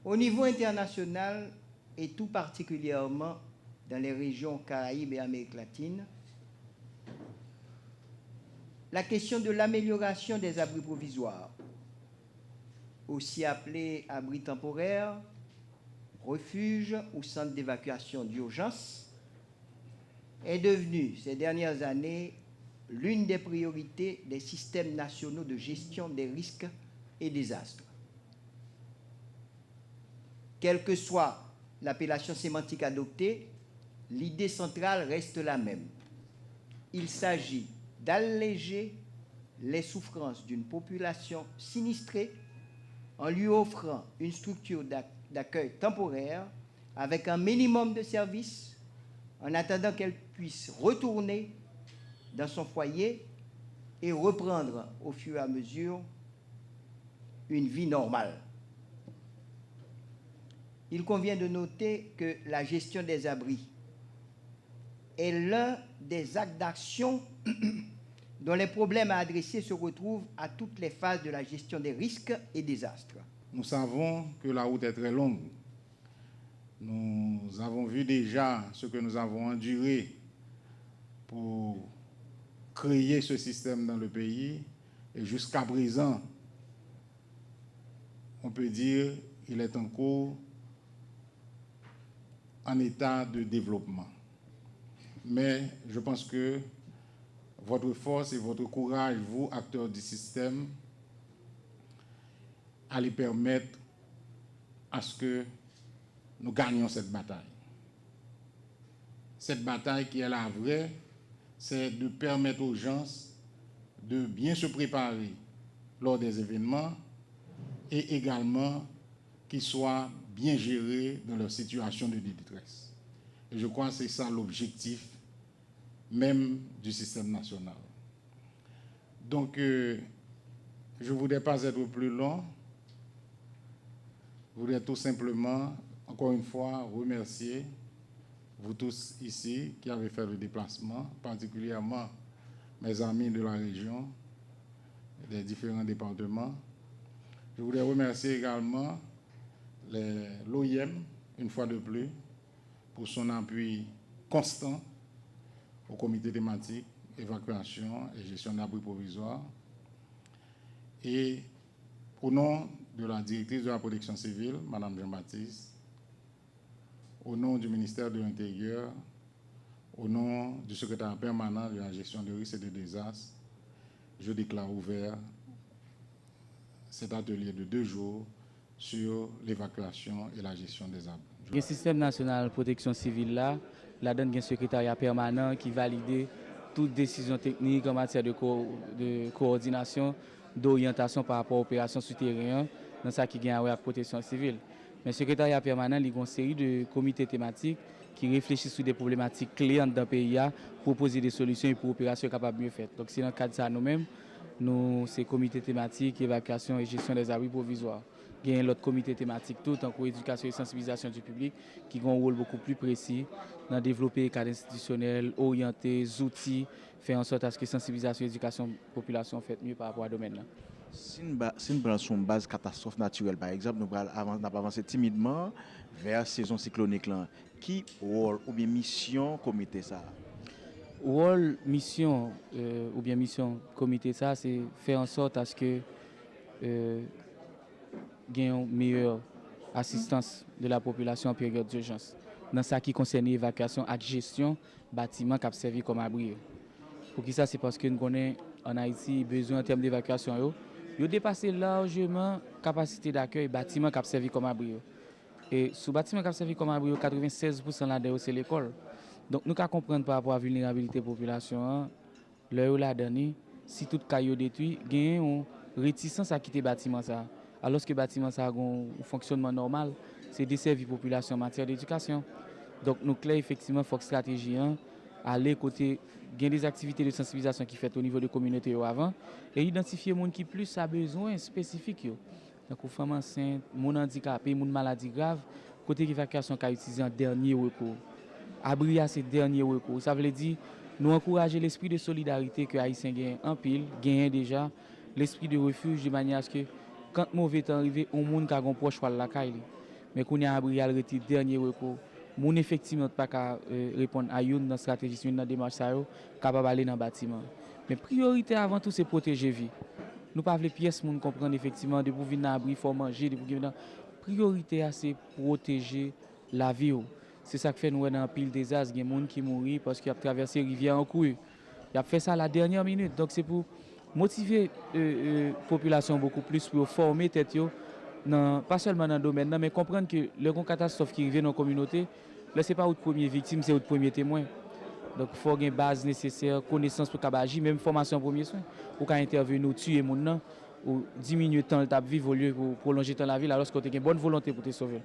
Au niveau international, et tout particulièrement dans les régions Caraïbes et Amérique latine, la question de l'amélioration des abris provisoires, aussi appelés abris temporaires, refuges ou centres d'évacuation d'urgence, est devenue ces dernières années l'une des priorités des systèmes nationaux de gestion des risques et désastres. Quelle que soit l'appellation sémantique adoptée, l'idée centrale reste la même. Il s'agit d'alléger les souffrances d'une population sinistrée en lui offrant une structure d'accueil temporaire avec un minimum de services en attendant qu'elle puisse retourner dans son foyer et reprendre au fur et à mesure une vie normale. Il convient de noter que la gestion des abris est l'un des actes d'action dont les problèmes à adresser se retrouvent à toutes les phases de la gestion des risques et désastres. Nous savons que la route est très longue. Nous avons vu déjà ce que nous avons enduré pour créer ce système dans le pays. Et jusqu'à présent, on peut dire qu'il est en cours en état de développement. Mais je pense que votre force et votre courage, vous, acteurs du système, allez permettre à ce que nous gagnions cette bataille. Cette bataille qui est la vraie, c'est de permettre aux gens de bien se préparer lors des événements et également qu'ils soient bien gérés dans leur situation de détresse. Et je crois que c'est ça l'objectif même du système national. Donc, je ne voudrais pas être plus long. Je voudrais tout simplement, encore une fois, remercier vous tous ici qui avez fait le déplacement, particulièrement mes amis de la région, des différents départements. Je voudrais remercier également l'OIM, une fois de plus, pour son appui constant au comité thématique, évacuation et gestion d'abris provisoires. Et au nom de la directrice de la protection civile, Mme Jean-Baptiste, au nom du ministère de l'Intérieur, au nom du secrétaire permanent de la gestion de risques et de désastres, je déclare ouvert cet atelier de 2 jours sur l'évacuation et la gestion des abris. Le système national de protection civile là, la donne un secrétariat permanent qui valide toute décision technique en matière de coordination, d'orientation par rapport aux opérations souterraines dans ça qui gagne avec la protection civile. Mais le secrétariat permanent, il y a une série de comités thématiques qui réfléchissent sur des problématiques clés dans le pays pour proposer des solutions et pour opérations capables de mieux faire. Donc c'est dans le cadre de ça nous-mêmes, ces comités thématiques, évacuation et gestion des abris provisoires. Il y a l'autre comité thématique tout en éducation et sensibilisation du public qui a un rôle beaucoup plus précis dans développer des cadres institutionnels, orienter les outils, faire en sorte à ce que sensibilisation et éducation de la population fasse mieux par rapport à ce domaine-là. Si nous prenons sur une base catastrophe naturelle, par exemple, nous avons avancé timidement vers la saison cyclonique. Qui rôle ou bien mission comité ça? Rôle, mission ou bien mission comité ça, c'est faire en sorte à ce que ait une meilleure assistance de la population en période d'urgence. Dans ce qui concerne l'évacuation et la gestion, bâtiments qui ont servi comme abri. Pour qui ça, c'est parce que nous connaissons en Haïti besoin en termes d'évacuation. Ils ont dépassé largement la capacité d'accueil bâtiments qui ont servi comme abri. Et sous bâtiment qui ont servi comme abri, 96% là-dedans, c'est l'école. Donc nous devons comprendre par rapport à la vulnérabilité de la population, l'heure la dernière, si tout caillou détruit, il y a une réticence à quitter le bâtiment. Alors que le bâtiment a un fonctionnement normal, c'est desservir la population en matière d'éducation. Donc nous clair effectivement, il faut que stratégie aller côté il y a des activités de sensibilisation qui fait au niveau de la communauté avant et identifier les gens qui plus a besoin spécifique. Donc les femmes enceintes, les handicapés, les maladies graves, côté évacuation qu'a utilisé en dernier recours. Abri c'est dernier recours. Ça veut dire nous encourager l'esprit de solidarité que Haïtiens gagnent en pile, gagnent déjà l'esprit de refuge de manière à ce que quand mauvais temps arrivé, on monde qui a un proche pour la caille. Mais qu'on y a abri al reti dernier recours. Moun effectivement pas qu'à répondre à une dans stratégie, une dans démarche ça yo, capable aller dans bâtiment. Mais priorité avant tout c'est protéger vie. Nous pas les pièces moun comprendre effectivement de pour venir dans abri, faut manger, de pour venir priorité c'est protéger la vie. C'est ça que fait nous dans pile désastre, il y a des gens qui mourent parce qu'ils ont traversé rivière en courant. Il a fait ça à la dernière minute. Donc c'est pour motiver la population beaucoup plus pour former tête yo, pas seulement dans le domaine, mais comprendre que le catastrophe qui arrive dans la communauté, là c'est pas votre première victime, c'est votre premier témoin. Donc il faut avoir une base nécessaire, connaissance pour agir, même formation en premier soin, pour intervenir, tuer les gens, ou diminuer le temps de vivre au lieu de prolonger le temps de la vie, alors qu'on a une bonne volonté pour te sauver.